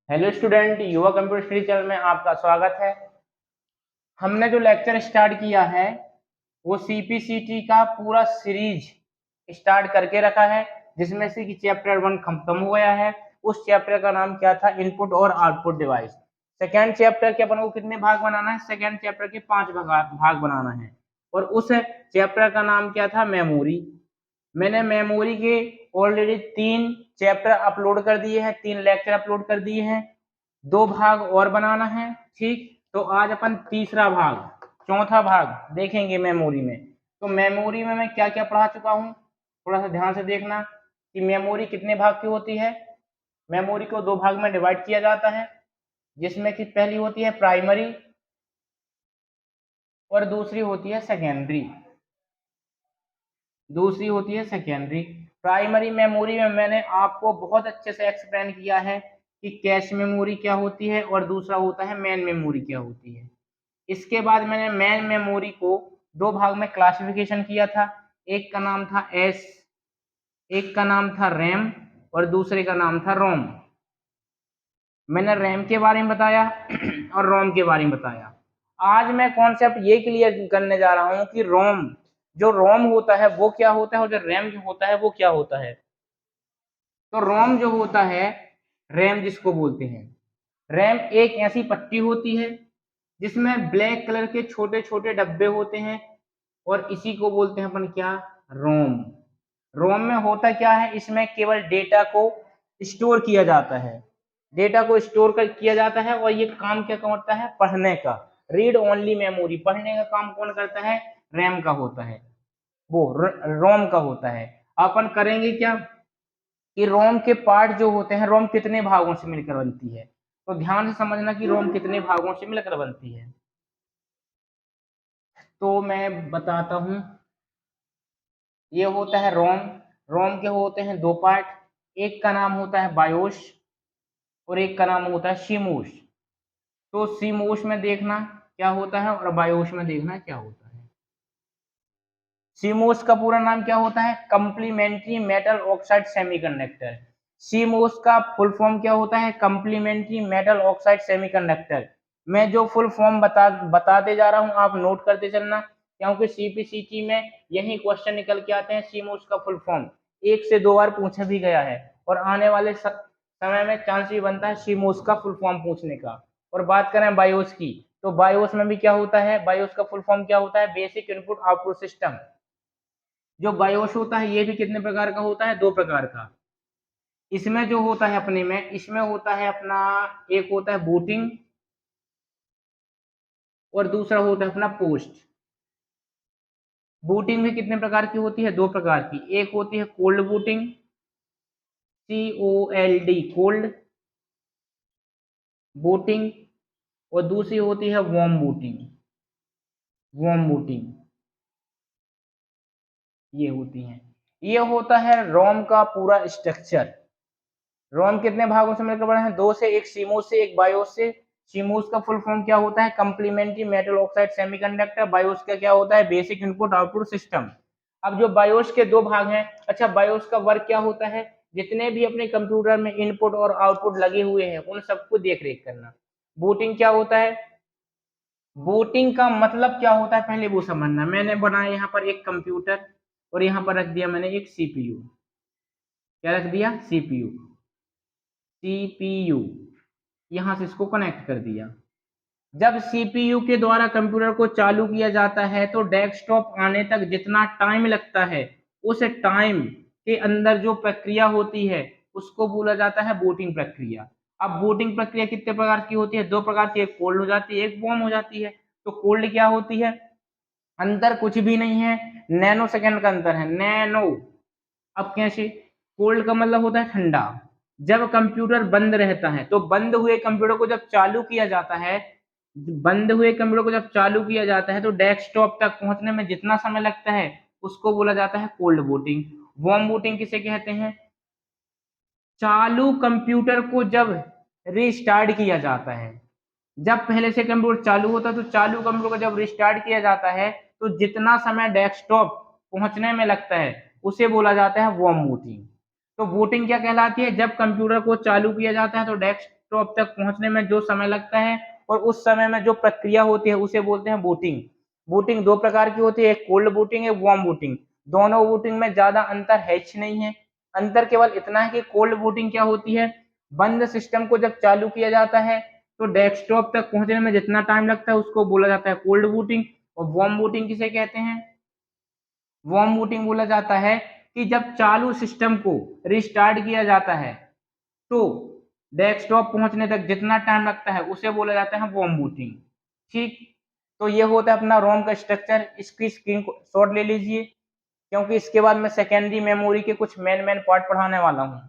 Hello student, युवा computer study channel में आपका स्वागत है। हमने जो लेक्चर स्टार्ट किया है वो सीपीसीटी का पूरा सीरीज स्टार्ट करके रखा है, जिसमें से कि चैप्टर 1 खत्म हो गया है। उस चैप्टर का नाम क्या था? इनपुट और आउटपुट डिवाइस। सेकेंड चैप्टर के अपन को कितने भाग बनाना है? सेकेंड चैप्टर के 5 भाग बनाना है। और उस चैप्टर का नाम क्या था? मेमोरी। मैंने मेमोरी के ऑलरेडी 3 चैप्टर अपलोड कर दिए हैं, 3 लेक्चर अपलोड कर दिए हैं। 2 भाग और बनाना है। ठीक, तो आज अपन तीसरा भाग, चौथा भाग देखेंगे मेमोरी में। तो मेमोरी में मैं क्या क्या पढ़ा चुका हूँ, थोड़ा सा ध्यान से देखना कि मेमोरी कितने भाग की होती है। मेमोरी को 2 भाग में डिवाइड किया जाता है, जिसमें कि पहली होती है प्राइमरी और दूसरी होती है सेकेंडरी। प्राइमरी मेमोरी में मैंने आपको बहुत अच्छे से एक्सप्लेन किया है कि कैश मेमोरी क्या होती है और दूसरा होता है मेन मेमोरी क्या होती है। इसके बाद मैंने मेन मेमोरी को 2 भाग में क्लासिफिकेशन किया था। एक का नाम था एस, एक का नाम था रैम और दूसरे का नाम था रोम। मैंने रैम के बारे में बताया और रोम के बारे में बताया। आज मैं कॉन्सेप्ट ये क्लियर करने जा रहा हूँ कि रोम, जो रोम होता है वो क्या होता है और जो रैम जो होता है वो क्या होता है। तो रोम जो होता है, रैम जिसको बोलते हैं, रैम एक ऐसी पट्टी होती है जिसमें ब्लैक कलर के छोटे छोटे डब्बे होते हैं और इसी को बोलते हैं अपन क्या? रोम। रोम में होता क्या है? इसमें केवल डेटा को स्टोर किया जाता है। डेटा को स्टोर कर किया जाता है और ये काम क्या करता है? पढ़ने का। रीड ओनली मेमोरी, पढ़ने का काम कौन करता है? रैम का होता है, वो रोम का होता है। अपन करेंगे क्या कि रोम के पार्ट जो होते हैं, रोम कितने भागों से मिलकर बनती है। तो ध्यान से समझना कि रोम कितने भागों से मिलकर बनती है। तो मैं बताता हूं, ये होता है रोम। रोम के होते हैं 2 पार्ट, एक का नाम होता है बायोस और एक का नाम होता है सीमोस। तो सीमोस में देखना क्या होता है और बायोस में देखना क्या होता है। सीमोस का पूरा नाम क्या होता है? Complementary metal oxide semiconductor. CMOS का फुल फॉर्म क्या होता है? Complementary metal oxide semiconductor. मैं जो फुल फॉर्म बताते जा रहा हूं, आप नोट करते चलना, क्योंकि सीपीसीटी में यही क्वेश्चन निकल के आते हैं। सीमोस का फुल फॉर्म 1 से 2 बार पूछा भी गया है और आने वाले समय में चांस भी बनता है सीमोस का फुल फॉर्म पूछने का। और बात करें बायोस की, तो बायोस में भी क्या होता है? बायोस का फुल फॉर्म क्या होता है? Basic input output system. जो बायोस होता है ये भी कितने प्रकार का होता है? 2 प्रकार का। इसमें जो होता है अपने में, इसमें होता है अपना, एक होता है बूटिंग और दूसरा होता है अपना पोस्ट। बूटिंग भी कितने प्रकार की होती है? 2 प्रकार की। एक होती है cold booting, COLD, cold booting, और दूसरी होती है वार्म बूटिंग। वार्म बूटिंग ये होती है। ये होता है रोम का पूरा स्ट्रक्चर। रोम कितने भागों से मिलकर बना है? 2 से, एक सीमोस से, एक बायोस से। सीमोस का फुल फॉर्म क्या होता है? Complementary metal oxide semiconductor. BIOS का क्या होता है? Basic input output system. अब जो बायोस के 2 भाग हैं, अच्छा बायोस का वर्क क्या होता है? जितने भी अपने कंप्यूटर में इनपुट और आउटपुट लगे हुए हैं उन सबको देख रेख करना। बूटिंग क्या होता है? बूटिंग का मतलब क्या होता है पहले वो समझना। मैंने बनाया यहाँ पर एक कंप्यूटर और यहाँ पर रख दिया मैंने एक सीपीयू। क्या रख दिया? सीपीयू। सीपीयू यहां से इसको कनेक्ट कर दिया। जब सीपीयू के द्वारा कंप्यूटर को चालू किया जाता है तो डेस्कटॉप आने तक जितना टाइम लगता है, उस टाइम के अंदर जो प्रक्रिया होती है उसको बोला जाता है बूटिंग प्रक्रिया। अब बूटिंग प्रक्रिया कितने प्रकार की होती है? 2 प्रकार की, एक कोल्ड हो जाती है, एक वार्म हो जाती है। तो कोल्ड क्या होती है? अंतर कुछ भी नहीं है, नैनो सेकंड का अंतर है, नैनो। अब कैसे? कोल्ड का मतलब होता है ठंडा। जब कंप्यूटर बंद रहता है तो बंद हुए कंप्यूटर को जब चालू किया जाता है, बंद हुए कंप्यूटर को जब चालू किया जाता है तो डेस्कटॉप तक पहुंचने में जितना समय लगता है उसको बोला जाता है कोल्ड बूटिंग। वार्म बूटिंग किसे कहते हैं? चालू कंप्यूटर को जब रिस्टार्ट किया जाता है, जब पहले से कंप्यूटर चालू होता है तो चालू कंप्यूटर को जब रिस्टार्ट किया जाता है तो जितना समय डेस्कटॉप पहुंचने में लगता है उसे बोला जाता है वार्म बूटिंग। तो बूटिंग क्या कहलाती है? जब कंप्यूटर को चालू किया जाता है तो डेस्कटॉप तक पहुंचने में जो समय लगता है और उस समय में जो प्रक्रिया होती है उसे बोलते हैं बूटिंग। बूटिंग दो प्रकार की होती है, एक कोल्ड बूटिंग, एक वार्म बूटिंग। दोनों बूटिंग में ज्यादा अंतर है नहीं है। अंतर केवल इतना है कि कोल्ड बूटिंग क्या होती है, बंद सिस्टम को जब चालू किया जाता है तो डेस्कटॉप तक पहुंचने में जितना टाइम लगता है उसको बोला जाता है कोल्ड बूटिंग। और वार्म बूटिंग किसे कहते हैं, वार्म बूटिंग बोला जाता है कि जब चालू सिस्टम को रिस्टार्ट किया जाता है तो डेस्कटॉप पहुंचने तक जितना टाइम लगता है उसे बोला जाता है वार्म बूटिंग। ठीक, तो ये होता है अपना रोम का स्ट्रक्चर। इसकी स्क्रीन को शॉट ले लीजिए, क्योंकि इसके बाद मैं सेकेंडरी मेमोरी के कुछ मेन पार्ट पढ़ाने वाला हूँ।